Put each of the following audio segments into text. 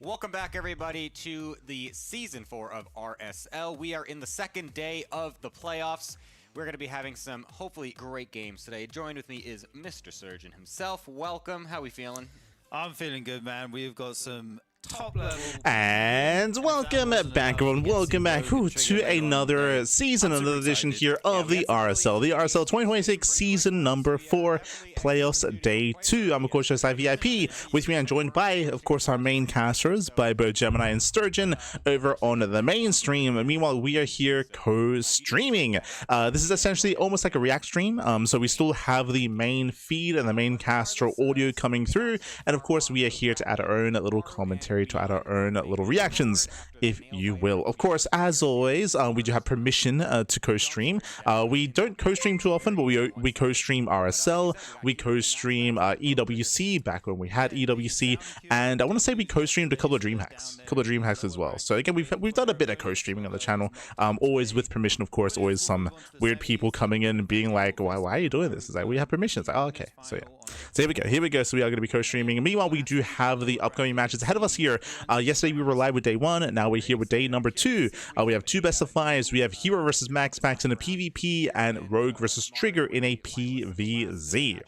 Welcome back, everybody, to the Season 4 of RSL. We are in the second day of the playoffs. We're going to be having some, hopefully, great games today. Joined with me is Mr. Surgeon himself. Welcome. How we feeling? I'm feeling good, man. We've got some top level. And welcome back, everyone. Welcome back to another season, another edition here of the RSL. The RSL 2026 season number 4, playoffs day 2. I'm, of course, just VIP. With me, I'm joined by, of course, our main casters, by both Gemini and Sturgeon over on the main stream. Meanwhile, we are here co-streaming. This is essentially almost like a React stream. So we still have the main feed and the main caster audio coming through. And, of course, we are here to add our own little commentary, to add our own little reactions, if you will. Of course, as always, we do have permission to co-stream. We don't co-stream too often, but we co-stream RSL, we co-stream EWC back when we had EWC, and I want to say we co-streamed a couple of DreamHacks as well. So again, we've done a bit of co-streaming on the channel, always with permission, of course. Always some weird people coming in and being like, why are you doing this? It's like, we have permission. It's like, oh, okay. So yeah, so here we go. So we are going to be co-streaming. Meanwhile, we do have the upcoming matches ahead of us here. Yesterday we were live with day 1, now we're here with day number 2. We have 2 best of 5s. We have herO versus MaxPax in a PvP and Rogue versus Trigger in a PvZ.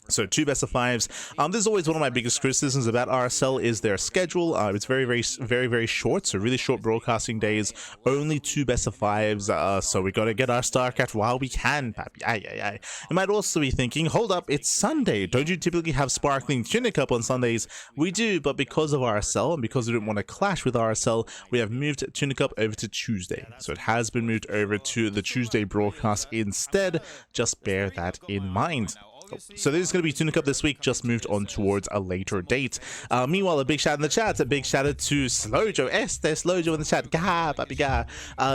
So 2 best of 5s. This is always one of my biggest criticisms about RSL is their schedule. It's very short, so really short broadcasting days, only 2 best of 5s. So we gotta get our StarCraft while we can, papi. You might also be thinking, hold up, it's Sunday. Don't you typically have Sparkling Tunic up on Sundays? We do, but because of RSL and because we didn't want to clash with RSL, we have moved Tunic Up over to Tuesday. So it has been moved over to the Tuesday broadcast instead. Just bear that in mind. So this is going to be Tunic Up this week, just moved on towards a later date. Meanwhile, a big shout in the chat, a big shout out to Slojo, Slojo in the chat.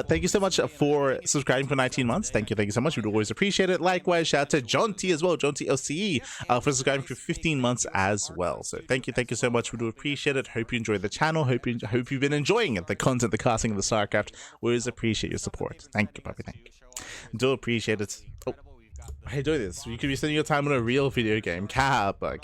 Thank you so much for subscribing for 19 months. Thank you so much. We'd always appreciate it. Likewise, shout out to John T as well, John T LCE, for subscribing for 15 months as well. So thank you so much. We do appreciate it. Hope you enjoy the channel. Hope you've been enjoying the content, the casting of the StarCraft. We always appreciate your support. Thank you, puppy. Thank you. Do appreciate it. Oh. Hey, do this. You could be spending your time on a real video game. Kappa.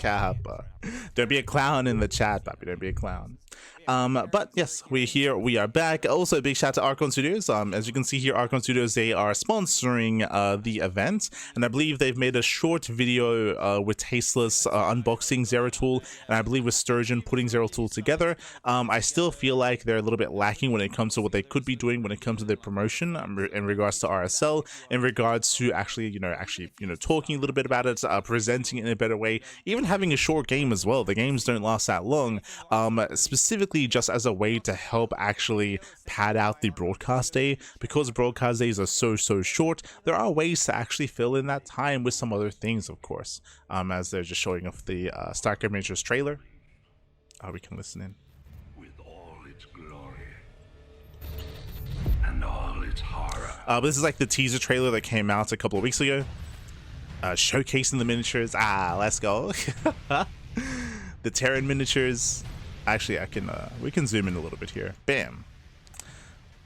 Don't be a clown in the chat, papi. Don't be a clown. But yes, we're here. We are back. Also, a big shout out to Archon Studios. As you can see here, Archon Studios, they are sponsoring the event, and I believe they've made a short video with Tasteless unboxing Zeratul, and I believe with Sturgeon putting Zeratul together. I still feel like they're a little bit lacking when it comes to what they could be doing when it comes to their promotion in regards to RSL, in regards to actually talking a little bit about it, presenting it in a better way, even having a short game as well. The games don't last that long. Specifically just as a way to help actually pad out the broadcast day, because broadcast days are so short. There are ways to actually fill in that time with some other things, of course, as they're just showing off the StarCraft Miniatures trailer. We can listen in. With all its glory and all its horror. This is like the teaser trailer that came out a couple of weeks ago, showcasing the miniatures. Let's go. The Terran miniatures. Actually, we can zoom in a little bit here. Bam.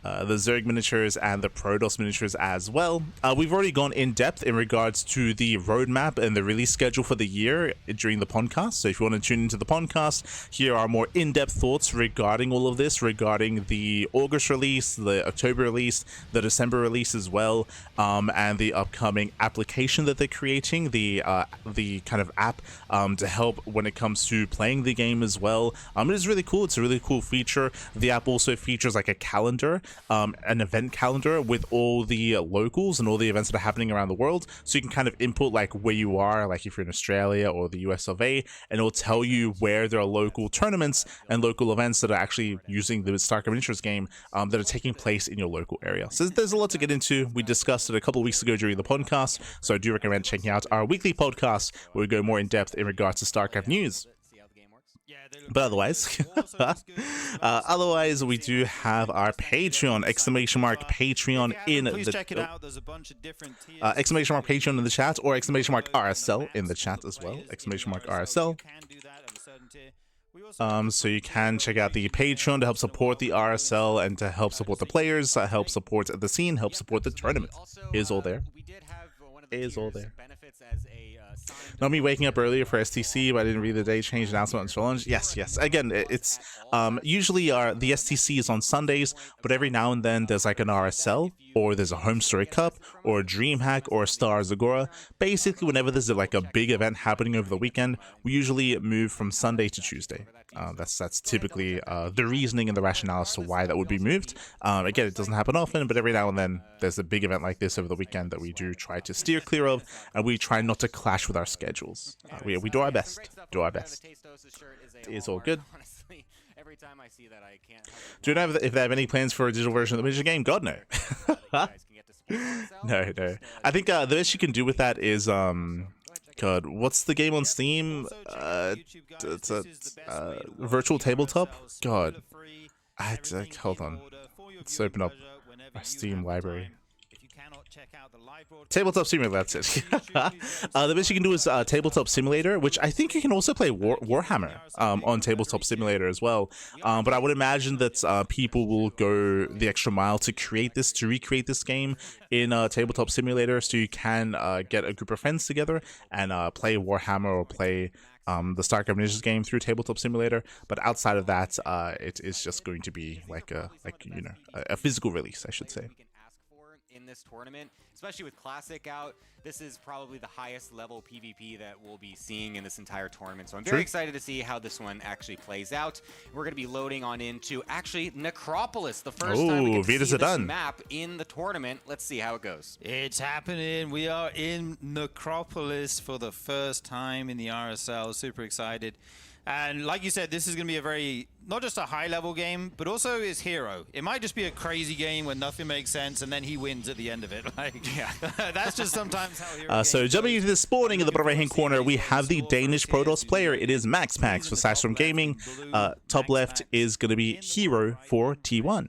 The Zerg miniatures and the Protoss miniatures as well. We've already gone in depth in regards to the roadmap and the release schedule for the year during the podcast. So if you want to tune into the podcast, here are more in-depth thoughts regarding all of this, regarding the August release, the October release, the December release as well, and the upcoming application that they're creating, the kind of app to help when it comes to playing the game as well. It is really cool. It's a really cool feature. The app also features like a calendar, an event calendar with all the locals and all the events that are happening around the world, so you can kind of input like where you are, like if you're in Australia or the US of A, and it'll tell you where there are local tournaments and local events that are actually using the StarCraft Miniatures game that are taking place in your local area. So there's a lot to get into. We discussed it a couple of weeks ago during the podcast, so I do recommend checking out our weekly podcast where we go more in depth in regards to StarCraft news. But otherwise, we do have our Patreon, !Patreon in the check it out. There's a bunch of different tiers. !Patreon in the chat, or !RSL in the chat as well. !RSL. So you can check out the Patreon to help support the RSL and to help support the players, help support the scene, help support the tournament. Is all there. It is all there. Benefits as a Not me waking up earlier for STC, but I didn't read the day change announcement on challenge. Yes. Again, it's usually the STC is on Sundays, but every now and then there's like an RSL, or there's a Home Story Cup, or a DreamHack, or a Star Zagora. Basically, whenever there's like a big event happening over the weekend, we usually move from Sunday to Tuesday. That's typically the reasoning and the rationale as to why that would be moved. Again, it doesn't happen often, but every now and then there's a big event like this over the weekend that we do try to steer clear of, and we try not to clash with our schedules. We do our best. Do our best. It is all good. Every time I see that, I can't help it. Do you know if they have any plans for a digital version of the Midget game? God, no. No. I think the best you can do with that is God, what's the game on Steam? It's a virtual tabletop. God, hold on. Let's open up our Steam library. Tabletop Simulator, that's it. The best you can do is Tabletop Simulator, which I think you can also play Warhammer on Tabletop Simulator as well. But I would imagine that people will go the extra mile to recreate this game in Tabletop Simulator, so you can get a group of friends together and play Warhammer or play the StarCraft Ninjas game through Tabletop Simulator. But outside of that, it is just going to be like a physical release, I should say. In this tournament, especially with Classic out, this is probably the highest level PvP that we'll be seeing in this entire tournament. So I'm very excited to see how this one actually plays out. We're going to be loading on into actually Necropolis, the first time we get to see this map in the tournament. Let's see how it goes. It's happening. We are in Necropolis for the first time in the RSL. Super excited. And like you said, this is going to be a very, not just a high-level game, but also is herO. It might just be a crazy game where nothing makes sense, and then he wins at the end of it. That's just sometimes how herO So jumping into the spawning in the bottom right-hand corner, we have the Danish Protoss player. It is MaxPax for Sastorm Gaming. Top left is going to be herO for T1.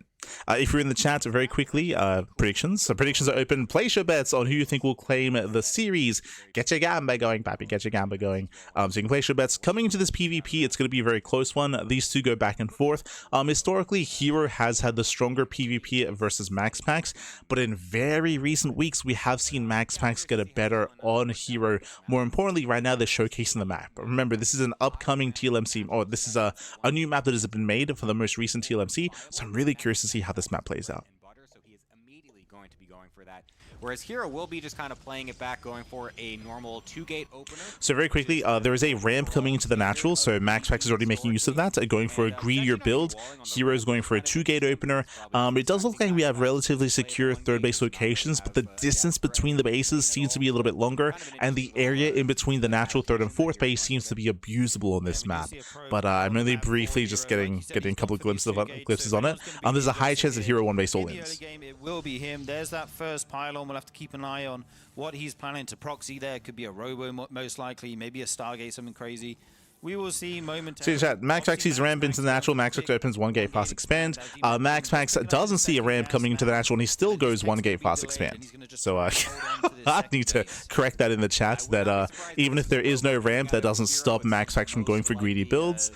If you're in the chat, very quickly, predictions. So predictions are open. Place your bets on who you think will claim the series. Get your gamba going, papi. Get your gamba going. So you can place your bets. Coming into this PvP, it's going to be a very close one. These two go back and forth. Historically, herO has had the stronger PvP versus MaxPax, but in very recent weeks, we have seen MaxPax get a better on herO. More importantly, right now, they're showcasing the map. Remember, this is an upcoming TLMC, or this is a new map that has been made for the most recent TLMC, so I'm really curious to see how this map plays out. So he is immediately going to be going for that. Whereas herO will be just kind of playing it back, going for a normal 2-gate opener. So very quickly, there is a ramp coming into the natural, so MaxPax is already making use of that, going for a greedier build. herO is going for a 2-gate opener. It does look like we have relatively secure third base locations, but the distance between the bases seems to be a little bit longer, and the area in between the natural third and fourth base seems to be abusable on this map. But I'm only briefly just getting a couple of glimpses on it. There's a high chance that herO one base all-ins. It will be him. There's that first pylon. We'll have to keep an eye on what he's planning to proxy there. Could be a robo most likely, maybe a Stargate, something crazy. We will see momentarily. See chat, MaxPax sees a ramp into the natural, MaxPax opens 1-gate fast expand. MaxPax doesn't see a ramp coming into the natural, and he still goes 1-gate fast expand. So I need to correct that in the chat, that even if there is no ramp, that doesn't stop MaxPax from going for greedy builds.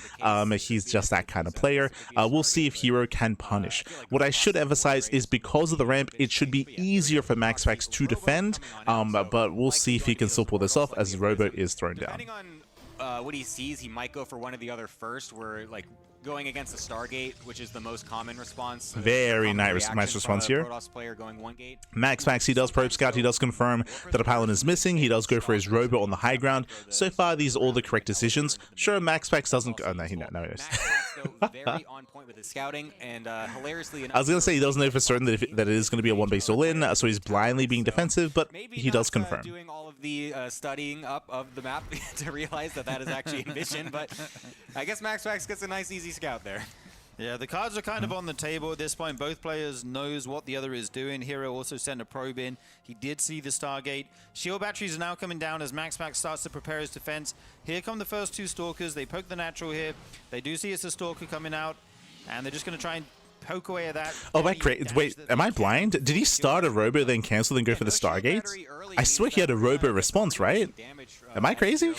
He's just that kind of player. We'll see if herO can punish. What I should emphasize is because of the ramp, it should be easier for MaxPax to defend, but we'll see if he can still pull this off as Robo is thrown down. What he sees, he might go for one of the other first, where like going against a Stargate, which is the most common response. Very nice response here. Player going 1-gate. MaxPax, he does probe scout, he does confirm that a pylon is missing, he does go for his robo on the high ground. So far, these are all the correct decisions. Sure, MaxPax doesn't. Oh no, no, it is. Very on point with his scouting, and hilariously enough, I was gonna say he doesn't know for certain that it is going to be a 1-base all-in, so he's blindly being defensive, but he does confirm. Doing all of the studying up of the map to realize that is actually a mission, but I guess MaxPax gets a nice easy scout there. Yeah, the cards are kind of on the table at this point. Both players knows what the other is doing. herO also sent a probe in. He did see the Stargate. Shield batteries are now coming down as MaxPax starts to prepare his defense. Here come the first two Stalkers. They poke the natural here. They do see it's a Stalker coming out, and they're just going to try and poke away at that. Oh, wait, am I blind? Did he start a robo, then cancel, then go for the Stargate? I swear he had a robo response, right? Am I crazy?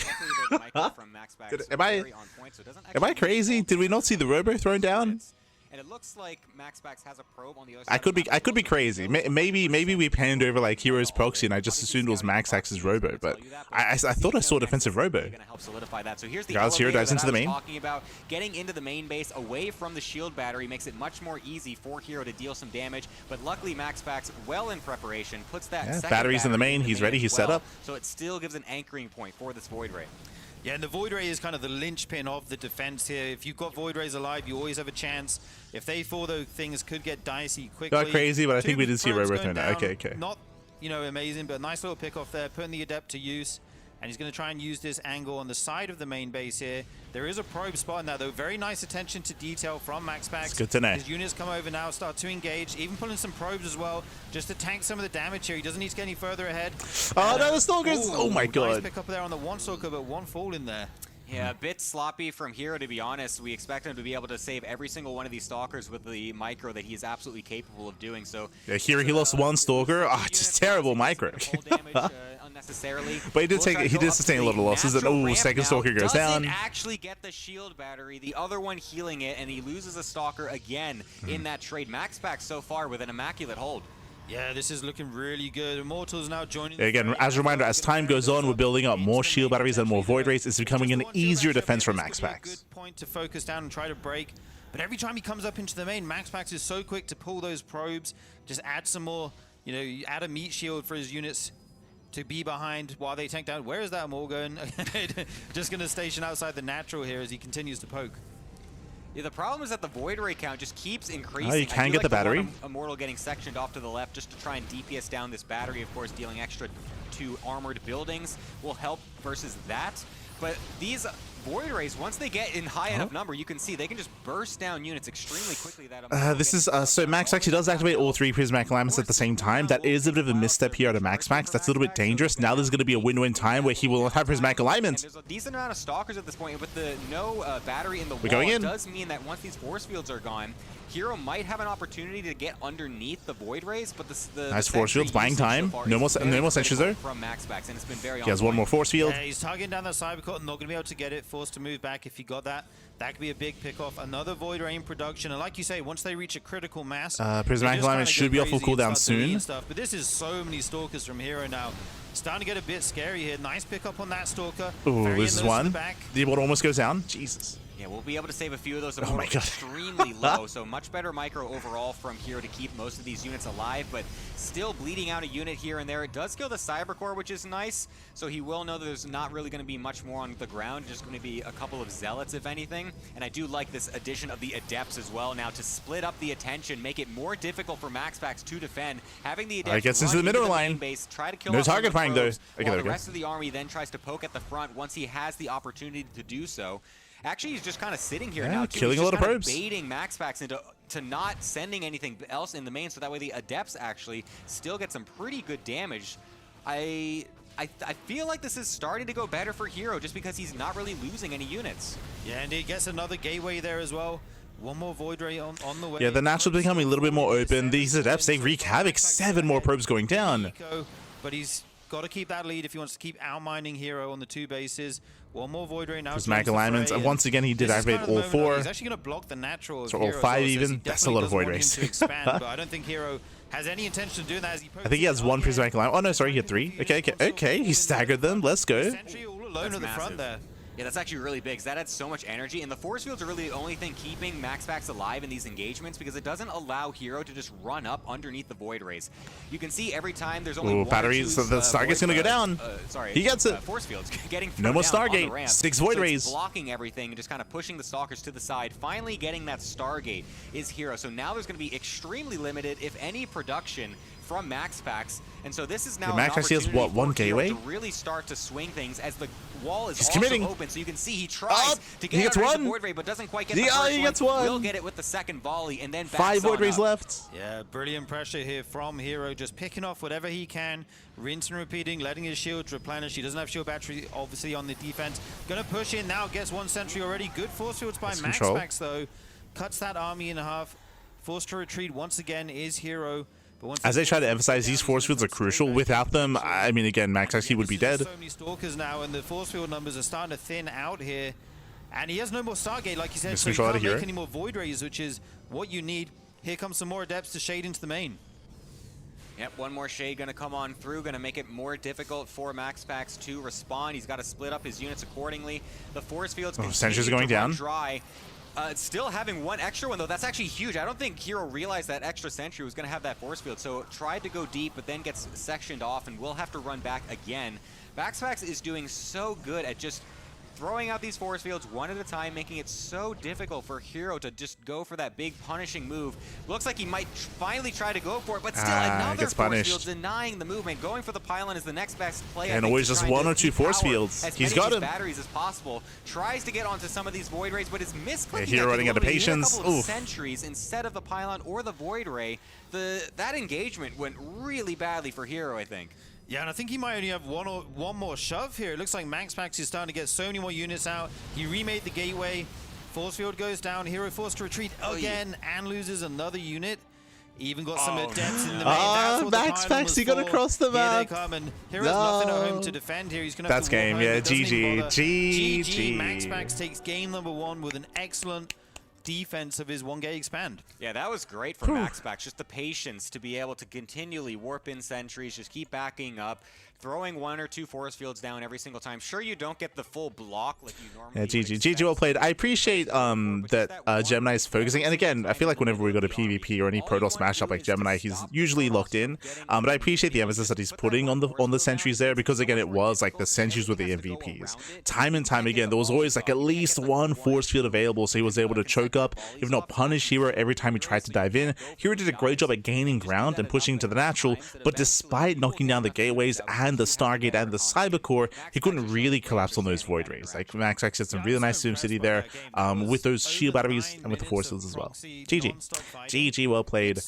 Am I crazy? Did we not see the robo thrown down? And it looks like MaxPax has a probe on the other I side. could be crazy. Maybe we panned over like hero's proxy, and I just assumed it was MaxPax's robo, but I thought I saw defensive robo. Gonna help solidify that. So here's the Guys, hero dives into the main. Talking about getting into the main base away from the shield battery makes it much more easy for hero to deal some damage. But luckily, MaxPax, well in preparation, puts that second battery's in the main. He's ready. He's set up. So it still gives an anchoring point for this Void Ray. Yeah, and the Void Ray is kind of the linchpin of the defense here. If you've got Void Rays alive, you always have a chance. If they fall, though, things could get dicey quickly. Got crazy, but I think we did see robo thrown down. Okay. Not, amazing, but nice little pick off there, putting the Adept to use. And he's going to try and use this angle on the side of the main base here. There is a probe spot in that, though. Very nice attention to detail from MaxPax. It's good to know. His units come over now, start to engage, even pulling some probes as well, just to tank some of the damage here. He doesn't need to get any further ahead. Oh, no, the Stalkers! Oh, my God. Nice pick up there on the one Stalker, but one fall in there. Yeah, a bit sloppy from hero, to be honest. We expect him to be able to save every single one of these Stalkers with the micro that he is absolutely capable of doing. So yeah, here he lost one Stalker. Oh, just terrible micro. Unnecessarily. But he did sustain a lot of losses. And oh, second Stalker goes down. Doesn't actually get the shield battery. The other one healing it, and he loses a Stalker again in that trade. MaxPax so far with an immaculate hold. Yeah, this is looking really good. Immortals now joining. Again, as a reminder, as time goes on, we're building up more shield batteries and more Void Rays. It's becoming an easier defense for MaxPax. Good point to focus down and try to break. But every time he comes up into the main, MaxPax is so quick to pull those probes, just add some more, add a meat shield for his units to be behind while they tank down. Where is that Maul going? Just going to station outside the natural here as he continues to poke. Yeah, the problem is that the Void Ray count just keeps increasing. Oh, you can get the battery. Immortal getting sectioned off to the left just to try and DPS down this battery. Of course, dealing extra to armored buildings will help versus that. But these Void Rays, once they get in high enough number, you can see they can just burst down units extremely quickly. So MaxPax, he does activate all three prismatic alignments at the same time. That is a bit of a misstep here out of MaxPax. That's a little bit dangerous. Now there's going to be a win-win time where he will not have prismatic alignment. There's a decent amount of Stalkers at this point, and with the no battery in the wall, going in. It does mean that once these force fields are gone, hero might have an opportunity to get underneath the Void Rays, but the nice force fields, buying time. No more sentries though. From MaxPax, and it's been very. He has one more force field. Yeah, he's targeting down that Cybercut, not going to be able to get it. Forced to move back if he got that. That could be a big pick off. Another Void Ray in production, and like you say, once they reach a critical mass, prismatic alignment should be off full cooldown soon. But this is so many Stalkers from hero now. Starting to get a bit scary here. Nice pick up on that Stalker. Ooh, this is one. The Immortal almost goes down. Jesus. Yeah, we'll be able to save a few of those Immortals extremely low, so much better micro overall from here to keep most of these units alive, but still bleeding out a unit here and there. It does kill the Cybercore, which is nice, so he will know that there's not really going to be much more on the ground, just going to be a couple of Zealots, if anything. And I do like this addition of the Adepts as well now to split up the attention, make it more difficult for MaxPax to defend. Having the Adepts gets into the middle line. Base, try to kill no target finding though. While the rest of the army then tries to poke at the front once he has the opportunity to do so. Actually, he's just kind of sitting here now, too. Killing he's a lot of probes. Baiting MaxPax into not sending anything else in the main, so that way the Adepts actually still get some pretty good damage. I feel like this is starting to go better for hero just because he's not really losing any units. Yeah, and he gets another gateway there as well. One more Void Ray on the way. Yeah, the natural's becoming a little bit more open. These Adepts, they wreak havoc. 7 more probes going down. But he's got to keep that lead if he wants to keep outmining hero on the 2 bases. One more Void Ray now. Prismatic alignments, and once again he did activate all 4. He's actually going to block the natural. So all 5 even. That's a lot of Void Rays. But I don't think hero has any intention of doing that. As he I think he has 1 prismatic alignment. Oh no, sorry, he had 3. Okay. He staggered them. Let's go. Sentry all alone at the front there. Yeah, that's actually really big, because that adds so much energy, and the force fields are really the only thing keeping MaxPax alive in these engagements, because it doesn't allow hero to just run up underneath the Void Rays. You can see every time there's only one batteries, so the Stargate's gonna go down. He gets it. Force fields getting no more down Stargate. on the ramp. 6 Void Rays. Blocking everything and just kind of pushing the Stalkers to the side. Finally getting that Stargate is hero. So now there's going to be extremely limited, if any, production from MaxPax, and so this is now an opportunity has what, 1 gateway to really start to swing things as the wall is committing. open. So you can see he tries to get out of the Void Ray, but doesn't quite get the first he gets one. one. Will get it with the second volley, and then 5 Void Rays left. Yeah, brilliant pressure here from hero, just picking off whatever he can, rinse and repeating, letting his shield replenish. He doesn't have shield battery, obviously, on the defense. Gonna push in now, gets 1 sentry already. Good force fields by MaxPax though. Cuts that army in half. Forced to retreat once again is hero. As they try to emphasize, these force fields are crucial. Without them, I mean, again, MaxPax, he would be dead. So many Stalkers now, and the force field numbers are starting to thin out here. And he has no more Stargate, like you said, so he Control out can't of make here. any more Void Rays, which is what you need. Here comes some more Adepts to shade into the main. Yep, one more shade gonna come on through, gonna make it more difficult for MaxPax to respond. He's got to split up his units accordingly. The force fields Sentries are going down. Dry. Still having one extra one though, that's actually huge. I don't think herO realized that extra sentry was gonna have that force field, so tried to go deep, but then gets sectioned off and will have to run back again. MaxPax is doing so good at just throwing out these force fields one at a time, making it so difficult for herO to just go for that big punishing move. Looks like he might finally try to go for it, but still another gets force punished. field denying the movement. Going for the pylon is the next best play. And always just one or two force fields. He's got him. Batteries as possible. Tries to get onto some of these void rays, but is misclicking. herO running out of patience. A couple of sentries instead of the pylon or the void ray. That engagement went really badly for herO, I think. Yeah, and I think he might only have one more shove here. It looks like MaxPax is starting to get so many more units out. He remade the gateway. Force field goes down. herO forced to retreat again and loses another unit. Even got some Adepts in the main. MaxPax, he got across the map. Here they come, and herO's nothing at home to defend here. He's going to have That's to walk game, home. yeah. It doesn't even GG. bother. GG. MaxPax takes game number 1 with an excellent defense of his 1-gate expand. Yeah, that was great for MaxPax. Just the patience to be able to continually warp in sentries, just keep backing up, throwing one or two force fields down every single time. Sure, you don't get the full block like you normally Yeah, GG well played. I appreciate that Gemini's focusing, and again, I feel like whenever we go to PvP or any Protoss matchup like Gemini, he's usually locked in. But I appreciate the emphasis that he's putting on the sentries there, because again, it was like the sentries were the MVPs. Time and time again, there was always like at least one force field available, so he was able to choke up, if not punish herO every time he tried to dive in. herO did a great job at gaining ground and pushing to the natural, but despite knocking down the gateways and the Stargate and the Cybercore, he couldn't really collapse on those Void Rays. Like MaxPax did some really nice Zoom City there with those shield batteries and with the force fields as well. GG, well played.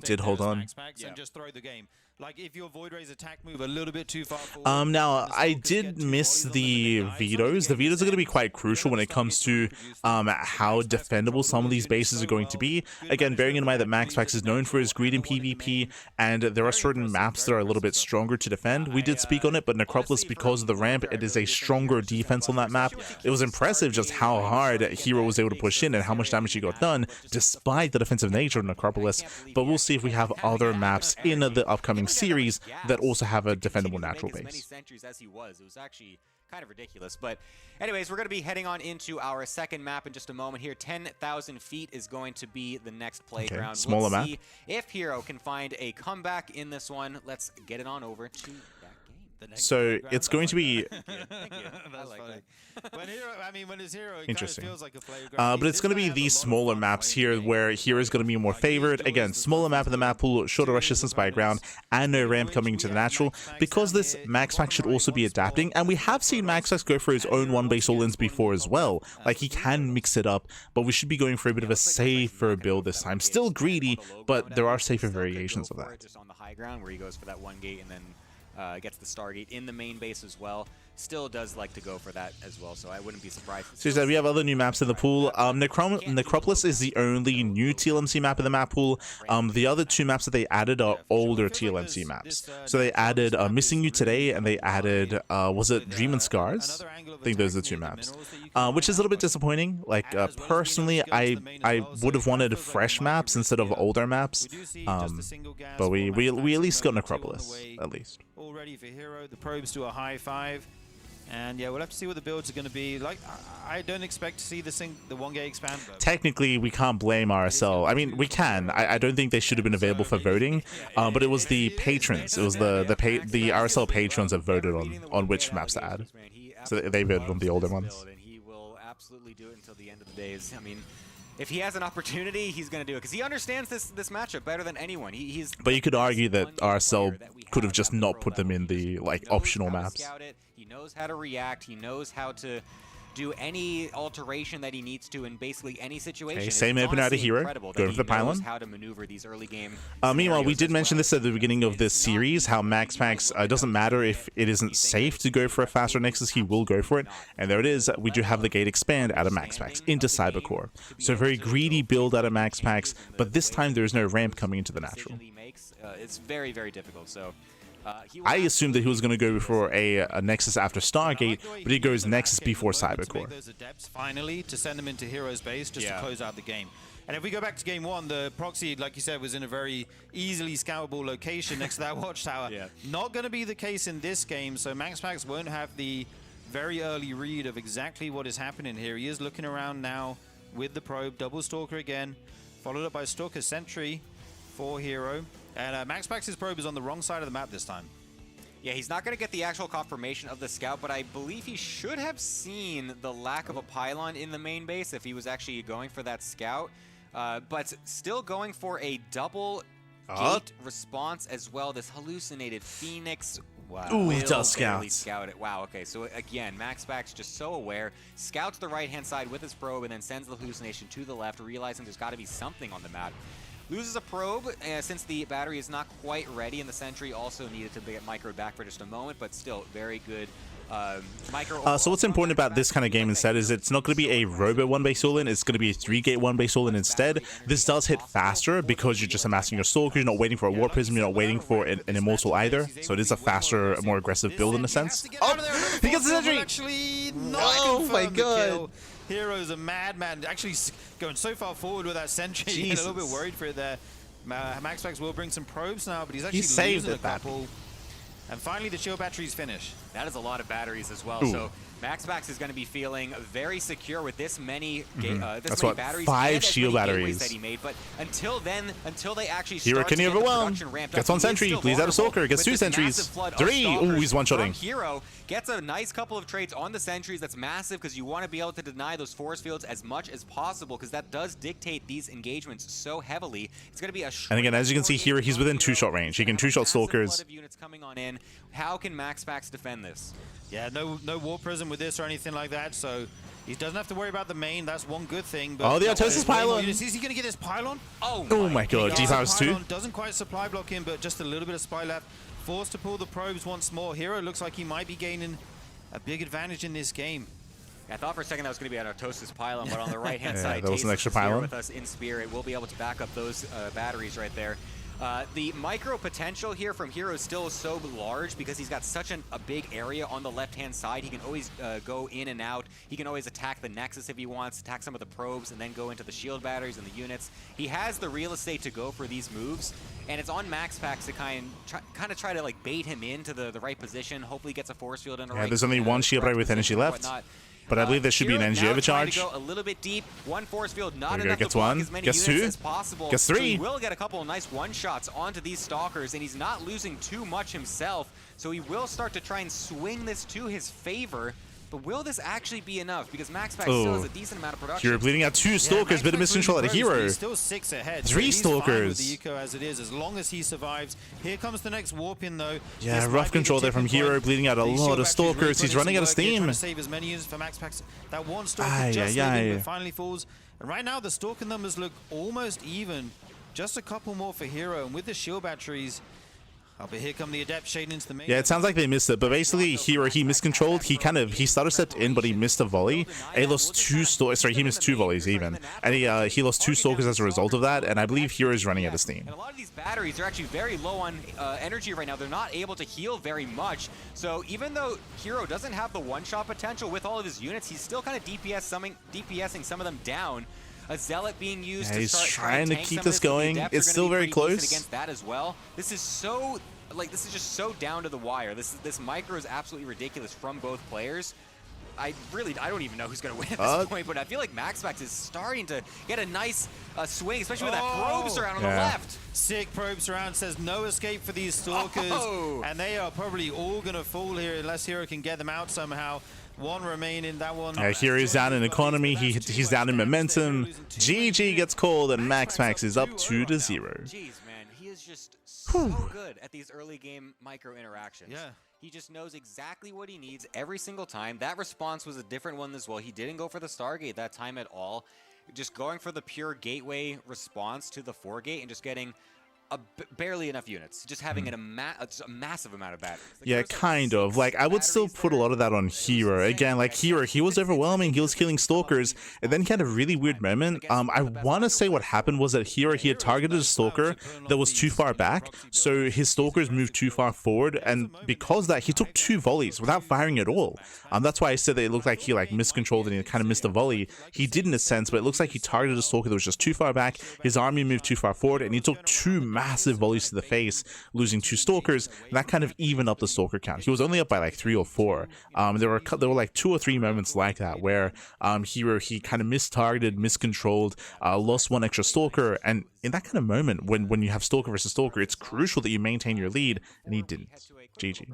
Did hold on. And just throw the game. Like if your Void Ray's attack move a little bit too far forward, now I did miss the vetoes. The vetoes are going to be quite crucial when it comes to how defendable some of these bases are going to be. Again, bearing in mind that MaxPax is known for his greed in PvP, and there are certain maps that are a little bit stronger to defend. We did speak on it, but Necropolis, because of the ramp, it is a stronger defense on that map. It was impressive just how hard herO was able to push in and how much damage he got done, despite the defensive nature of Necropolis. But we'll see if we have other maps in the upcoming series that also have a defendable natural base. Many sentries as he was. It was actually kind of ridiculous. But anyways, we're going to be heading on into our second map in just a moment here. 10,000 feet is going to be the next playground. Okay, smaller map. See if herO can find a comeback in this one. Let's get it on over to that game. So it's going to be That's funny. When it's herO, it interesting. kind of feels like a playground. But it's going to be these smaller maps here where herO is going to be more favored. Again, smaller map in the map pool, shorter rush distance by ground, and no ramp coming into the natural. Because this, MaxPax should also be adapting, and we have seen MaxPax go for his own one-base all-ins before as well. Like, he can mix it up, but we should be going for a bit of a safer build this time. Still greedy, but there are safer variations of that. Just on the high ground where he goes for that one gate and then gets the Stargate in the main base as well. Still does like to go for that as well, so I wouldn't be surprised. So we have other new maps in the pool. Necropolis is the only new TLMC map in the map pool. The other two maps that they added are older TLMC maps. So they added Missing You Today, and they added, was it Dream and Scars? I think those are the two maps. Which is a little bit disappointing. Like, personally, I would have wanted fresh maps instead of older maps. But we at least got Necropolis, at least. All ready for herO. The probes to a high 5. And yeah, we'll have to see what the builds are going to be. Like, I don't expect to see the 1-gate expand. Technically, we can't blame RSL. I mean, we can. I don't think they should have been available for voting, but it was the patrons. It was the RSL patrons that voted on which maps to add. So they voted on the older ones. And he will absolutely do it until the end of the days. I mean, if he has an opportunity, he's going to do it because he understands this matchup better than anyone. But you could argue that RSL could have just not put them in the optional maps. He knows how to react. He knows how to do any alteration that he needs to in basically any situation. Okay, same opener out of herO. Go for the pylon. How to maneuver these early game meanwhile, we did mention this at the beginning of this series, how MaxPax, doesn't matter if it isn't safe to go for a faster Nexus, he will go for it. And there it is. We do have the gate expand out of MaxPax into Cybercore. So a very greedy build out of MaxPax, but this time there is no ramp coming into the natural. It's very, very difficult. So I assumed that he was going to go for a Nexus after Stargate, but he goes Nexus before Cybercore. Those adepts finally to send them into hero's base just to close out the game. And if we go back to game 1, the proxy, like you said, was in a very easily scoutable location next to that watchtower. Not going to be the case in this game, so MaxPax won't have the very early read of exactly what is happening here. He is looking around now with the probe, double Stalker again, followed up by Stalker Sentry for herO. And MaxPax's probe is on the wrong side of the map this time. Yeah, he's not going to get the actual confirmation of the scout, but I believe he should have seen the lack of a pylon in the main base if he was actually going for that scout. But still going for a double gate response as well. This hallucinated Phoenix. Wow. Ooh, does scout it. Wow, okay. So again, MaxPax just so aware. Scouts the right-hand side with his probe and then sends the hallucination to the left, realizing there's got to be something on the map. Loses a probe since the battery is not quite ready, and the sentry also needed to get microed back for just a moment, but still very good micro. So what's important about this kind of game instead is it's not going to be a Robo 1-base all-in, it's going to be a 3-gate 1-base all-in instead. This does hit faster because you're just amassing your Stalker, you're not waiting for a War Prism, you're not waiting for an Immortal either. So it is a faster, more aggressive build in a sense. Oh, he gets the sentry! Actually, Oh my god! herO's a madman, actually going so far forward with that sentry. Getting a little bit worried for it there. MaxPax will bring some probes now, but he's actually losing a couple. And finally, the shield batteries finish. That is a lot of batteries as well. Ooh. So MaxPax is going to be feeling very secure with this many, batteries. 5 shield batteries that he made. But until then, until they actually start to get the production ramped up, gets on sentry, bleeds out a Stalker, gets 2 sentries, 3. Ooh, he's one-shotting. herO gets a nice couple of trades on the sentries. That's massive because you want to be able to deny those force fields as much as possible because that does dictate these engagements so heavily. It's going to be a. And again, as you can see here, he's within 2-shot range. He can 2-shot Stalkers. Units coming on in. How can MaxPax defend this? Yeah, no War Prism with this or anything like that, so he doesn't have to worry about the main. That's one good thing. But oh, the Autosis Pylon! Is he going to get his Pylon? Oh my god, G-Powers 2. Doesn't quite supply block him, but just a little bit of supply left. Forced to pull the probes once more. herO looks like he might be gaining a big advantage in this game. I thought for a second that was going to be an Autosis Pylon, but on the right-hand side, that was an extra pylon with us in spirit. We'll be able to back up those batteries right there. The micro potential here from herO is still so large because he's got such a big area on the left-hand side. He can always go in and out. He can always attack the Nexus if he wants, attack some of the probes, and then go into the shield batteries and the units. He has the real estate to go for these moves, and it's on MaxPax to kind of try to like bait him into the right position. Hopefully gets a force field in the right. There's only one shield battery with energy left. But I believe there should be an energy overcharge. Go a little bit deep. One force field, not enough to block as many units 2. as possible. Gets 3. So he will get a couple of nice one-shots onto these Stalkers, and he's not losing too much himself. So he will start to try and swing this to his favor. But will this actually be enough? Because MaxPax still has a decent amount of production. herO bleeding out 2 Stalkers, bit of miscontrol at herO. He's still 6 ahead. 3 Stalkers. With the eco as it is, as long as he survives. Here comes the next warp in though. Yeah, rough control there from herO, bleeding out a lot of Stalkers. He's running out of steam. Trying to save as many units for MaxPax. That one Stalker just living, but finally falls. And right now the Stalker numbers look almost even. Just a couple more for herO, and with the shield batteries. But here come the Adept shading into the main. Yeah, it sounds like they missed it, but basically herO, he miscontrolled. He started stepped in, but he missed a volley. And he lost 2 Stalkers. Sorry, he missed 2 volleys even, and he lost 2 Stalkers as a result of that. And I believe herO is running out of steam. And a lot of these batteries are actually very low on energy right now. They're not able to heal very much. So even though herO doesn't have the one-shot potential with all of his units, he's still kind of DPSing some of them down. A Zealot being used to start trying to keep this going. It's still very close. Against that as well. This is so, like, this is just so down to the wire. This micro is absolutely ridiculous from both players. I don't even know who's going to win at this point, but I feel like MaxPax is starting to get a nice swing, especially with that probes around on the left. Sick probes around, says no escape for these Stalkers, and they are probably all going to fall here unless herO can get them out somehow. One remaining, that one. hero's down in economy, he's down in momentum. GG gets called, and MaxPax is up 2-0. Jeez, man, he is just so good at these early game micro interactions. Yeah. He just knows exactly what he needs every single time. That response was a different one as well. He didn't go for the Stargate that time at all. Just going for the pure gateway response to the 4-gate and just getting barely enough units. Just having just a massive amount of batteries. Like, Yeah, kind of. Like, I would still put a lot of that on herO. Again, like, herO, he was overwhelming. He was killing Stalkers. And then he had a really weird moment. I want to say what happened was that herO, he had targeted a Stalker that was too far back. So his Stalkers moved too far forward. And because of that, he took 2 volleys without firing at all. That's why I said that it looked like he, like, miscontrolled and he kind of missed a volley. He did in a sense, but it looks like he targeted a Stalker that was just too far back. His army moved too far forward, and he took 2 massive volleys to the face, losing 2 Stalkers, and that kind of evened up the Stalker count. He was only up by like 3 or 4. There were like 2 or 3 moments like that where herO, he kind of mistargeted, miscontrolled, lost 1 extra Stalker, and in that kind of moment, when you have Stalker versus Stalker, it's crucial that you maintain your lead, and he didn't. GG.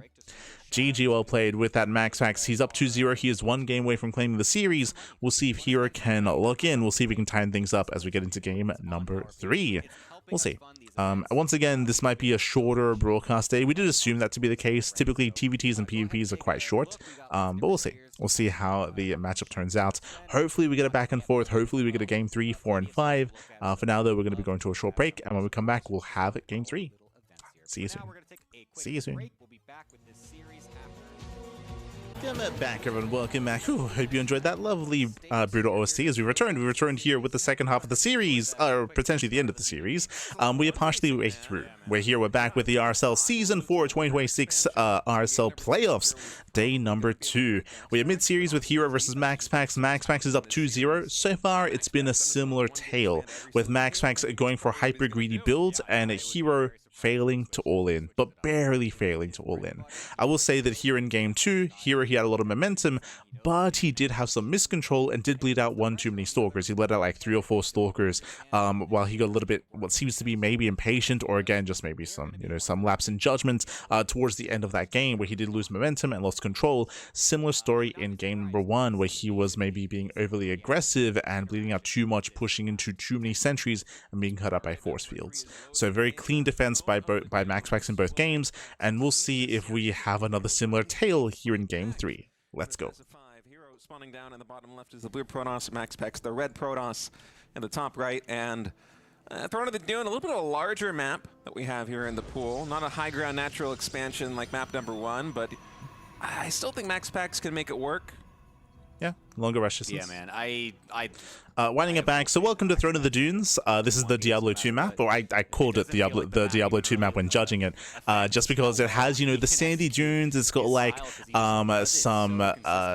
GG, well played with that MaxPax. He's up 2-0. He is 1 game away from claiming the series. We'll see if herO can look in. We'll see if we can tighten things up as we get into game number 3. We'll see. Once again, this might be a shorter broadcast day. We did assume that to be the case. Typically, TVTs and PvPs are quite short, but we'll see. We'll see how the matchup turns out. Hopefully, we get a back and forth. Hopefully, we get a game 3, 4, and 5. For now, though, we're going to be going to a short break, and when we come back, we'll have game 3. See you soon. See you soon. Welcome back, everyone. Welcome back. Hope you enjoyed that lovely Brutal OST as we returned. We returned here with the second half of the series, or potentially the end of the series. We are partially way through. We're back with the RSL Season 4 2026 RSL Playoffs, day number 2. We are mid-series with herO versus MaxPax. MaxPax is up 2-0. So far, it's been a similar tale, with MaxPax going for hyper-greedy builds and herO failing to all in, but barely failing to all in. I will say that here in game 2, herO, he had a lot of momentum, but he did have some miscontrol and did bleed out 1 too many Stalkers. He let out like 3 or 4 Stalkers, while he got a little bit, what seems to be maybe impatient, or again, just maybe some, some lapse in judgment towards the end of that game where he did lose momentum and lost control. Similar story in game number 1 where he was maybe being overly aggressive and bleeding out too much, pushing into too many sentries and being cut up by force fields. So very clean defense by MaxPax in both games, and we'll see if we have another similar tale here in game 3. Let's go. herO spawning down in the bottom left is the blue Protoss, MaxPax the red Protoss in the top right, and Throne of the Dune, a little bit of a larger map that we have here in the pool. Not a high ground natural expansion like map number 1, but I still think MaxPax can make it work. Yeah, longer rush distance. Yeah, man. Winding it back, so welcome to Throne of the Dunes. This is the Diablo 2 map, or I called it the Diablo 2 map when judging it, just because it has, the sandy dunes. It's got like some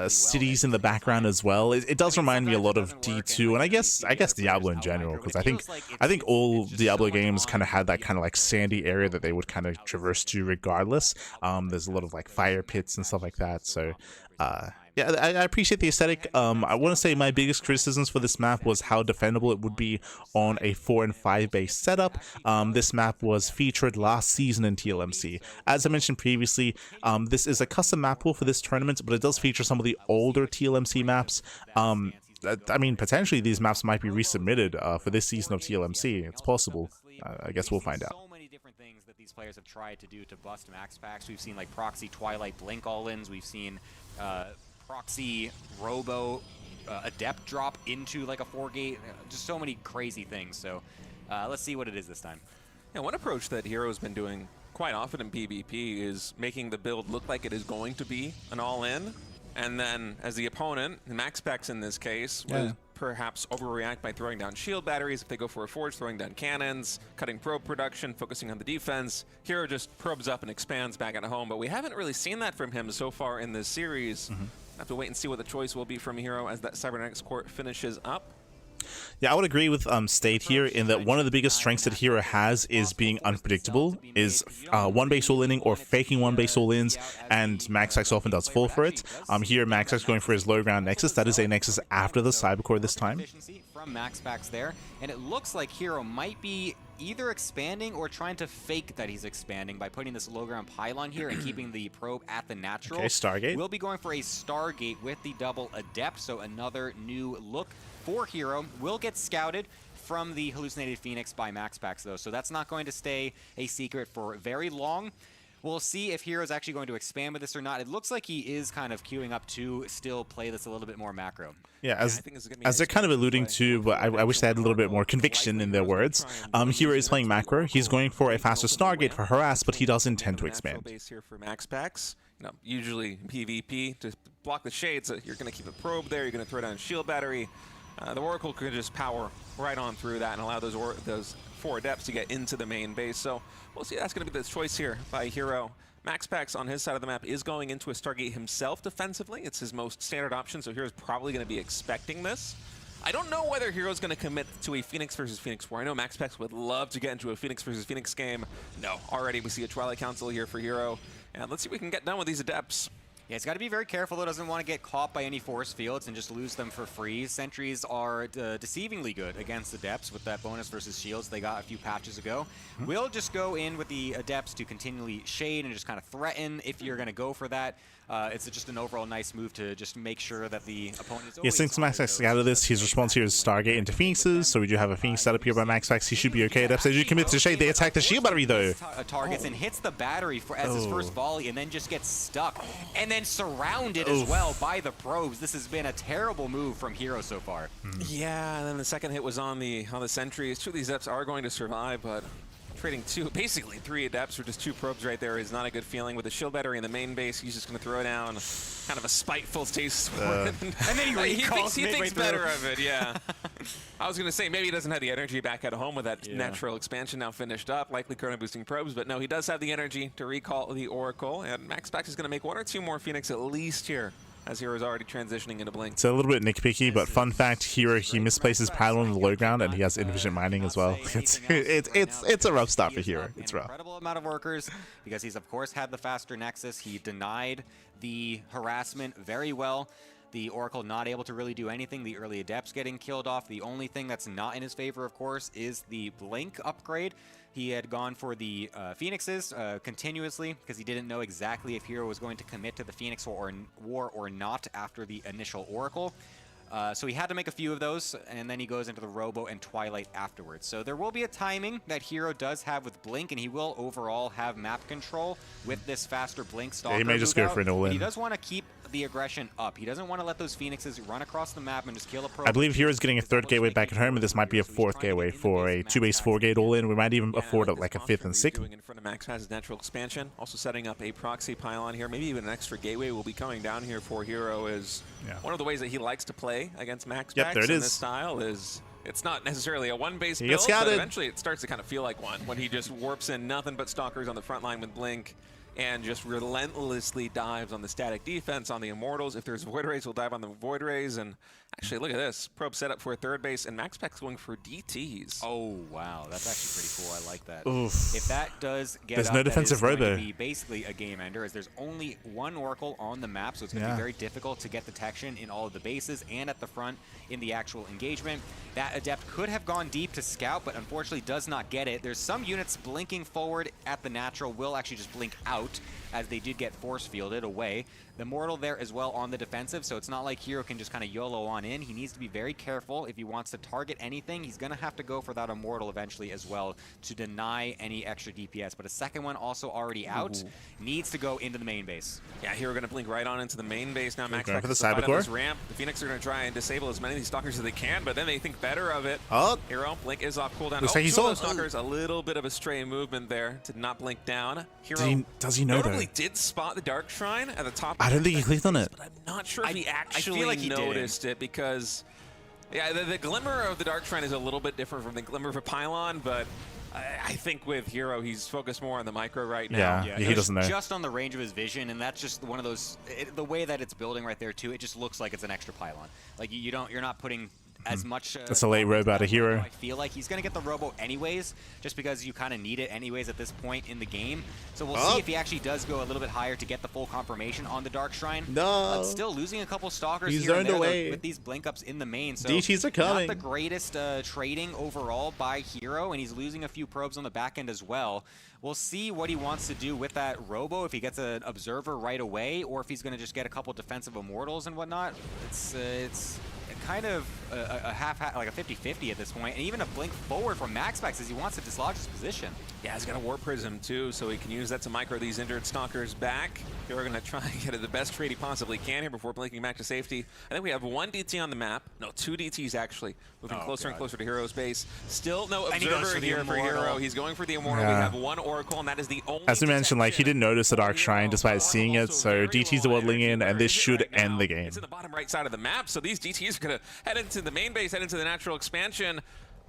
cities in the background as well. It does remind me a lot of D2, and I guess Diablo in general, because I think all Diablo games kind of had that kind of like sandy area that they would kind of traverse to regardless. There's a lot of like fire pits and stuff like that, so yeah, I appreciate the aesthetic. I want to say my biggest criticisms for this map was how defendable it would be on a 4 and 5 base setup. This map was featured last season in TLMC. As I mentioned previously, this is a custom map pool for this tournament, but it does feature some of the older TLMC maps. I mean, potentially these maps might be resubmitted for this season of TLMC. It's possible. I guess we'll find out. So many different things that these players have tried to do to bust MaxPax. We've seen like proxy Twilight Blink all-ins. We've seen proxy Robo Adept drop into like a 4-gate. Just so many crazy things. So let's see what it is this time. Yeah, one approach that herO's been doing quite often in PvP is making the build look like it is going to be an all-in, and then as the opponent, MaxPax in this case, will perhaps overreact by throwing down shield batteries. If they go for a forge, throwing down cannons, cutting probe production, focusing on the defense. herO just probes up and expands back at home, but we haven't really seen that from him so far in this series. Have to wait and see what the choice will be from herO as that Cybernetics Court finishes up. Yeah, I would agree with State here in that one of the biggest strengths that herO has is being unpredictable, is one base all-inning or faking one base all-ins, and MaxPax often does fall for it. Here, MaxPax going for his low ground Nexus. That is a Nexus after the Cybercore this time. From MaxPax there, and it looks like herO might be either expanding or trying to fake that he's expanding by putting this low ground pylon here and keeping the probe at the natural. Okay, Stargate. We'll be going for a Stargate with the double Adept, so another new look for herO. Will get scouted from the Hallucinated Phoenix by MaxPax though, so that's not going to stay a secret for very long. We'll see if herO's actually going to expand with this or not. It looks like he is kind of queuing up to still play this a little bit more macro. Yeah, as they're kind of alluding to, but I wish they had a little bit more conviction in their words. herO is playing macro. He's going for a faster Stargate for harass, but he does intend to expand. Base here for MaxPax. Usually PvP, to block the shades, you're going to keep a probe there, you're going to throw down a shield battery. The Oracle could just power right on through that and allow those 4 adepts to get into the main base. So we'll see. That's going to be the choice here by herO. MaxPax on his side of the map is going into a Stargate himself defensively. It's his most standard option, so herO's probably going to be expecting this. I don't know whether herO's going to commit to a Phoenix versus Phoenix war. I know MaxPax would love to get into a Phoenix versus Phoenix game. No, already we see a Twilight Council here for herO. And let's see if we can get done with these adepts. Yeah, he's got to be very careful, though. Doesn't want to get caught by any force fields and just lose them for free. Sentries are deceivingly good against Adepts with that bonus versus shields they got a few patches ago. We'll just go in with the Adepts to continually shade and just kind of threaten if you're going to go for that. It's just an overall nice move to just make sure that the opponent is always... Yeah, since MaxPax got out of this, his response here is Stargate into Phoenixes, so we do have a Phoenix set up here by MaxPax. He should be okay. Adepts, as you commit to shade, they attack the shield battery, though. Targets and hits the battery as his first volley, and then just gets stuck. And then surrounded as well by the probes. This has been a terrible move from herO so far. Yeah, and then the second hit was on the sentries. 2 of these Adepts are going to survive, but trading basically 3 Adepts for just 2 probes right there is not a good feeling. With the shield battery in the main base, he's just going to throw down kind of a spiteful stasis and then he thinks better of it, yeah. I was going to say, maybe he doesn't have the energy back at home with that natural expansion now finished up, likely chrono boosting probes, but no, he does have the energy to recall the Oracle, and MaxPax is going to make 1 or 2 more Phoenix at least here, as herO's already transitioning into Blink. It's a little bit nitpicky, but fun fact, herO, he misplaces Pylon on the low ground, and he has inefficient mining as well. It's a rough start for herO. It's rough. Incredible amount of workers, because he's of course had the faster Nexus. He denied the harassment very well. The Oracle not able to really do anything. The early Adepts getting killed off. The only thing that's not in his favor, of course, is the Blink upgrade. He had gone for the Phoenixes continuously because he didn't know exactly if herO was going to commit to the Phoenix war or not after the initial Oracle. So he had to make a few of those, and then he goes into the Robo and Twilight afterwards. So there will be a timing that herO does have with Blink, and he will overall have map control with this faster Blink Stalker. Yeah, he may just go for an all-in. He does want to keep the aggression up. He doesn't want to let those Phoenixes run across the map and just kill a probe. I believe herO's getting a 3rd gateway back at home, and this might be a 4th gateway for a 2-base 4-gate all-in. We might even afford like a 5th and 6th. In front of MaxPax's natural expansion, also setting up a proxy pylon here. Maybe even an extra gateway will be coming down here for herO. Is one of the ways that he likes to play against MaxPax. Yep, there it is. This style is... It's not necessarily a 1-base build, gets but scouted. eventually it starts to kind of feel like one when he just warps in nothing but Stalkers on the front line with Blink and just relentlessly dives on the static defense on the Immortals. If there's Void Rays, he'll dive on the Void Rays. And actually, look at this. Probe set up for a 3rd base, and MaxPax going for DTs. Oh, wow. That's actually pretty cool. I like that. Oof. If that does get There's up, no defensive that is going Robo. to be basically a game ender, as there's only 1 Oracle on the map, so it's going to be very difficult to get detection in all of the bases and at the front in the actual engagement. That Adept could have gone deep to scout, but unfortunately does not get it. There's some units blinking forward at the natural, will actually just blink out, as they did get force fielded away. The Mortal there as well on the defensive, so it's not like herO can just kind of YOLO on in. He needs to be very careful. If he wants to target anything, he's going to have to go for that Immortal eventually as well to deny any extra DPS. But a second one also already out, needs to go into the main base. Yeah, herO going to blink right on into the main base now. Going for the MaxPax is right on Cybercore. this ramp. The Phoenix are going to try and disable as many of these Stalkers as they can, but then they think better of it. Oh. herO, blink is off cooldown. Looks like he's 2 of on. those Stalkers, a little bit of a stray movement there to not blink down. herO Does he know, though? notably did spot the Dark Shrine at the top. I don't think he clicked on it. But I'm not sure if he actually feel like he noticed it, because yeah, the glimmer of the Dark Shrine is a little bit different from the glimmer of a pylon, but I think with herO, he's focused more on the micro right now. Yeah, he doesn't know. Just on the range of his vision, and that's just one of those. The way that it's building right there too, it just looks like it's an extra pylon. Like you're not putting as much. That's a late robo out of herO. I feel like he's going to get the robo anyways, just because you kind of need it anyways at this point in the game. So we'll see if he actually does go a little bit higher to get the full confirmation on the Dark Shrine. No. Still losing a couple Stalkers He's here and zoned there away. with these blink ups in the main. So DTs are coming. Not the greatest trading overall by herO, and he's losing a few probes on the back end as well. We'll see what he wants to do with that robo, if he gets an observer right away, or if he's going to just get a couple defensive Immortals and whatnot. kind of a like a 50-50 at this point, and even a blink forward from MaxPax as he wants to dislodge his position. Yeah, he's got a Warp Prism too, so he can use that to micro these injured Stalkers back. We're going to try and get the best trade he possibly can here before blinking back to safety. I think we have 1 DT on the map. No, 2 DTs actually. Moving closer and closer to hero's base. Still no observer here for herO. He's going for the Immortal. We have 1 Oracle, and that is the only As we mentioned, like, he didn't notice the Dark Shrine despite seeing it, so DT's waddling in, and this should end the game. It's in the bottom right side of the map, so these DTs are going to head into the main base, head into the natural expansion.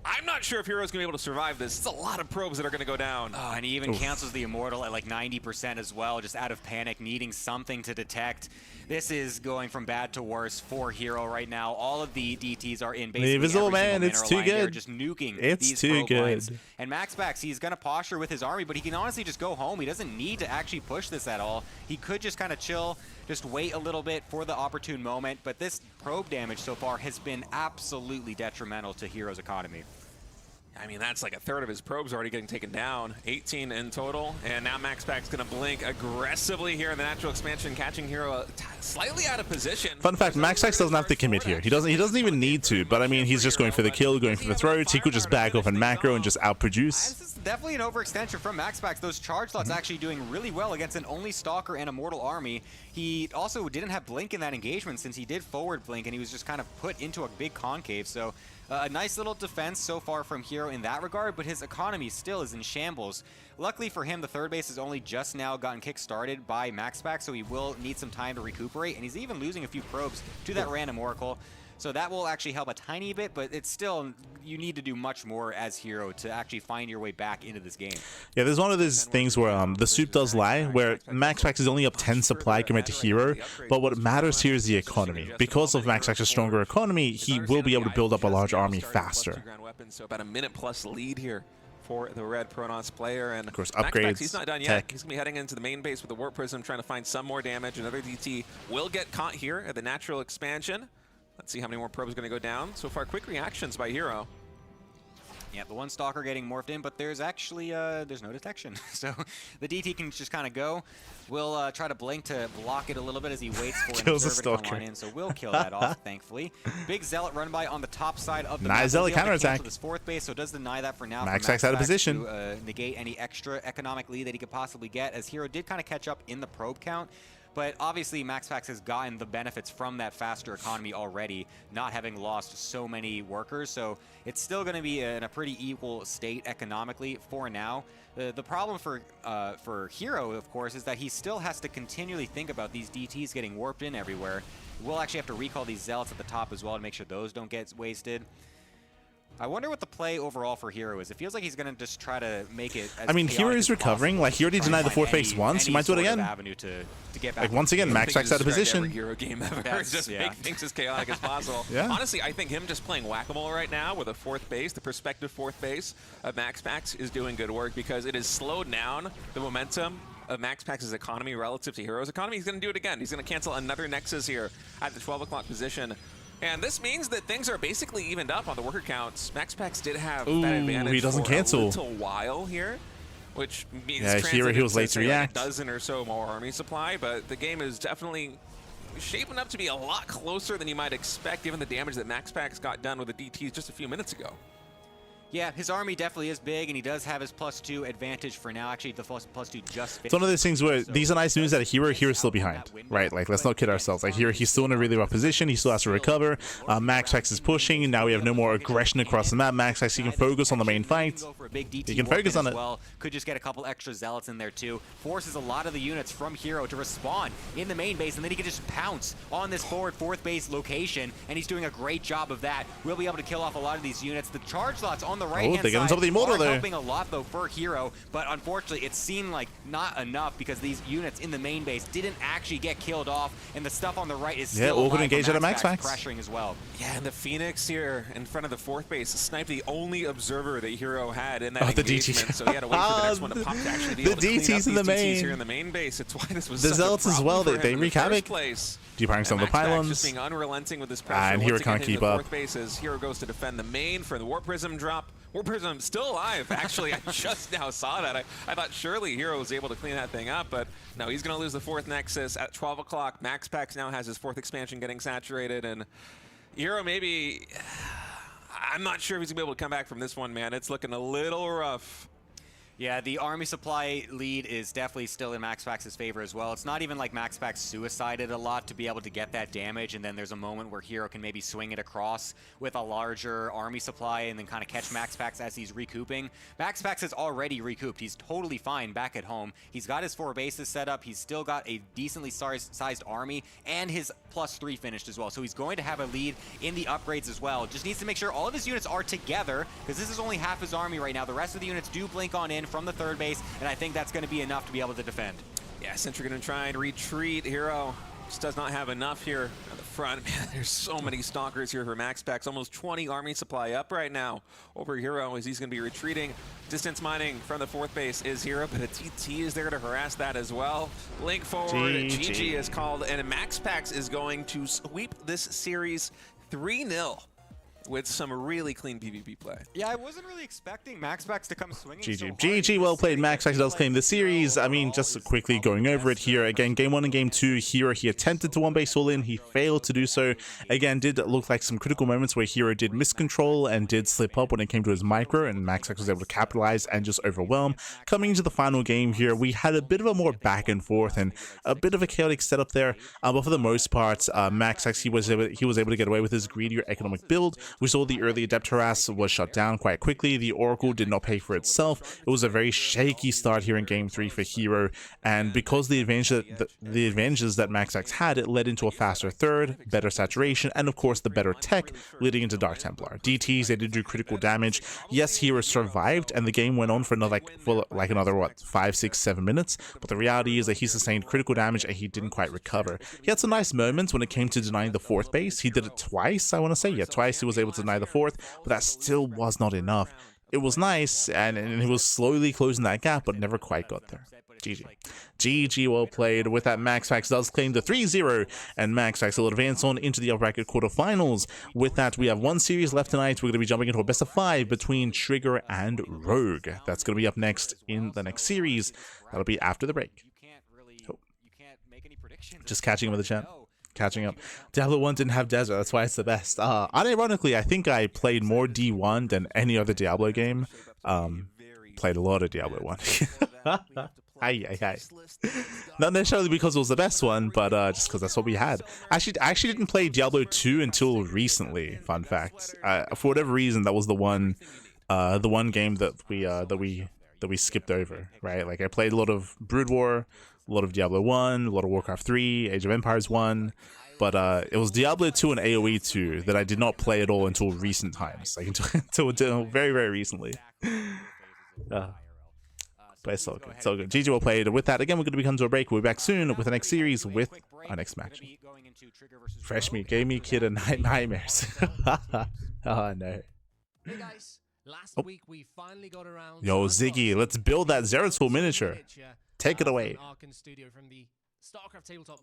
I'm not sure if herO's going to be able to survive this. It's a lot of probes that are going to go down. Oh, and he even cancels the Immortal at like 90% as well, just out of panic, needing something to detect. This is going from bad to worse for herO right now. All of the DTs are in basically Invisible every Man, single it's mineral too line. They're good. just nuking It's these too probe lines. good. And MaxPax, he's going to posture with his army, but he can honestly just go home. He doesn't need to actually push this at all. He could just kind of chill, just wait a little bit for the opportune moment. But this probe damage so far has been absolutely detrimental to herO's economy. I mean, that's like a third of his probes already getting taken down. 18 in total, and now MaxPax's going to blink aggressively here in the natural expansion, catching herO slightly out of position. Fun fact, MaxPax doesn't have to commit here. He doesn't even need to, but I mean, he's just going for the kill, going for the throats. He could just back off and macro and just outproduce. This is definitely an overextension from MaxPax. Those charge slots actually doing really well against an only Stalker and Immortal army. He also didn't have blink in that engagement since he did forward blink, and he was just kind of put into a big concave. So a nice little defense so far from herO in that regard, but his economy still is in shambles. Luckily for him, the third base has only just now gotten kick-started by MaxPax, so he will need some time to recuperate, and he's even losing a few probes to that random Oracle. So that will actually help a tiny bit, but it's still, you need to do much more as herO to actually find your way back into this game. Yeah, there's one of those things where the soup does lie, where MaxPax is only up 10 supply compared to herO, but what matters here is the economy. Because of MaxPax's stronger economy, he will be able to build up a large army faster. So about a minute-plus lead here for the red Protoss player, and of course, MaxPax, upgrades, he's not done yet. tech. He's going to be heading into the main base with the Warp Prism, trying to find some more damage. Another DT will get caught here at the natural expansion. Let's see how many more probes are going to go down. So far, quick reactions by herO. Yeah, the one Stalker getting morphed in, but there's actually there's no detection. So the DT can just kind of go. We'll try to blink to block it a little bit as he waits for an observer to come on in. So we'll kill that off, thankfully. Big Zealot run by on the top side of the map. Nice Zealot counterattack. This fourth base, so it does deny that for now. MaxPax out of position. To negate any extra economic lead that he could possibly get, as herO did kind of catch up in the probe count. But obviously, MaxPax has gotten the benefits from that faster economy already, not having lost so many workers. So it's still going to be in a pretty equal state economically for now. The problem for herO, of course, is that he still has to continually think about these DTs getting warped in everywhere. We'll actually have to recall these Zealots at the top as well to make sure those don't get wasted. I wonder what the play overall for herO is. It feels like he's going to just try to make it as I mean, herO is recovering. Like, he already denied the fourth base once. He might do it again. To get back like, once again, MaxPax out of position. Every herO game ever. Just make things as chaotic as possible. Yeah. Honestly, I think him just playing whack-a-mole right now with a fourth base, the prospective fourth base of MaxPax, is doing good work because it has slowed down the momentum of MaxPax's economy relative to herO's economy. He's going to do it again. He's going to cancel another Nexus here at the 12 o'clock position. And this means that things are basically evened up on the worker counts. MaxPax did have that advantage he doesn't for cancel. a little while here, which means here he was late to react. Like a dozen or so more army supply, but the game is definitely shaping up to be a lot closer than you might expect, given the damage that MaxPax got done with the DTs just a few minutes ago. Yeah, his army definitely is big, and he does have his +2 advantage for now. Actually, the +2 just finished. It's one of those things where these are nice news that hero's still behind, right? Like, let's not kid ourselves. Like, he's still in a really rough position. He still has to recover. MaxPax is pushing, and now we have no more aggression across the map. MaxPax, he can focus on the main fight. He can focus on it. Well, could just get a couple extra Zealots in there, too. Forces a lot of the units from herO to respawn in the main base, and then he can just pounce on this forward fourth base location, and he's doing a great job of that. We'll be able to kill off a lot of these units. The charge slots on the right-hand they get side himself the Immortal are there. helping a lot, though, for herO, but unfortunately, it seemed like not enough because these units in the main base didn't actually get killed off, and the stuff on the right is still all could engage out of MaxPax MaxPax. pressuring as well. Yeah, and the Phoenix here in front of the fourth base sniped the only observer that herO had in that the engagement, DT. so he had to wait for the next one to pop to actually be able to clean up DTs in the these main. DTs here in the main base. It's why this was The such Zealots a as problem well, for they him in wreak the havoc. first place. Departing some of the MaxPax pylons. just being unrelenting with this pressure. And Once herO again, can't hitting keep the up. fourth base as herO goes to defend the main for the Warp Prism drop. Warp Prism still alive, actually. I just now saw that. I thought surely herO was able to clean that thing up, but no, he's going to lose the fourth Nexus at 12 o'clock. MaxPax now has his fourth expansion getting saturated, and herO maybe... I'm not sure if he's going to be able to come back from this one, man. It's looking a little rough. Yeah, the army supply lead is definitely still in MaxPax's favor as well. It's not even like MaxPax suicided a lot to be able to get that damage, and then there's a moment where herO can maybe swing it across with a larger army supply and then kind of catch MaxPax as he's recouping. MaxPax is already recouped. He's totally fine back at home. He's got his 4 bases set up. He's still got a decently sized army and his +3 finished as well. So he's going to have a lead in the upgrades as well. Just needs to make sure all of his units are together, because this is only half his army right now. The rest of the units do blink on in from the 3rd base, and I think that's going to be enough to be able to defend. Yeah, since you're going to try and retreat, herO just does not have enough here at the front. Man, there's so many stalkers here for MaxPax. Almost 20 army supply up right now over herO as he's going to be retreating. Distance mining from the 4th base is herO, but a TT is there to harass that as well. Blink forward, GG is called, and MaxPax is going to sweep this series 3-0. With some really clean PvP play. Yeah, I wasn't really expecting MaxPax to come swinging. GG, well played. MaxPax does claim the series. I mean, just quickly going over it here. Again, game 1 and game 2, herO, he attempted to 1-base all in. He failed to do so. Again, did look like some critical moments where herO did miscontrol and did slip up when it came to his micro, and MaxPax was able to capitalize and just overwhelm. Coming into the final game here, we had a bit of a more back and forth and a bit of a chaotic setup there. But for the most part, MaxPax, he was able to get away with his greedier economic build. We saw the early Adept harass was shut down quite quickly. The Oracle did not pay for itself. It was a very shaky start here in game 3 for herO, and because the advantages that MaxPax had, it led into a faster 3rd, better saturation, and of course the better tech leading into Dark Templar. DTs, they did do critical damage. Yes, herO survived, and the game went on for another what, 5, 6, 7 minutes, but the reality is that he sustained critical damage and he didn't quite recover. He had some nice moments when it came to denying the 4th base. He did it twice, I want to say. Yeah, twice he was able to deny the 4th, but that still was not enough. It was nice, and he was slowly closing that gap, but never quite got there. GG, well played. With that, MaxPax does claim the 3-0, and MaxPax will advance on into the upper bracket quarterfinals. With that, we have 1 series left tonight. We're going to be jumping into a best of 5 between Trigger and Rogue. That's going to be up next in the next series. That'll be after the break. Just catching up with the chat. Catching up. Diablo 1 didn't have Desert, that's why it's the best. Unironically, I think I played more D1 than any other Diablo game. Played a lot of Diablo 1. Hi. Not necessarily because it was the best one, but just because that's what we had. I actually didn't play Diablo 2 until recently, fun fact. For whatever reason, that was the one game that we skipped over, right? Like I played a lot of Brood War, a lot of Diablo 1, a lot of Warcraft 3, Age of Empires 1, but it was Diablo 2 and AoE 2 that I did not play at all until recent times, like until very, very recently. But it's all good. It's all good. GG well played. With that, again, we're going to come to a break. We'll be back soon with the next series with our next match. Fresh meat gave me kid and nightmares. Oh no. Hey guys, last week we finally got around. Yo, Ziggy, let's build that Zeratul miniature. Take it away. Studio from the StarCraft tabletop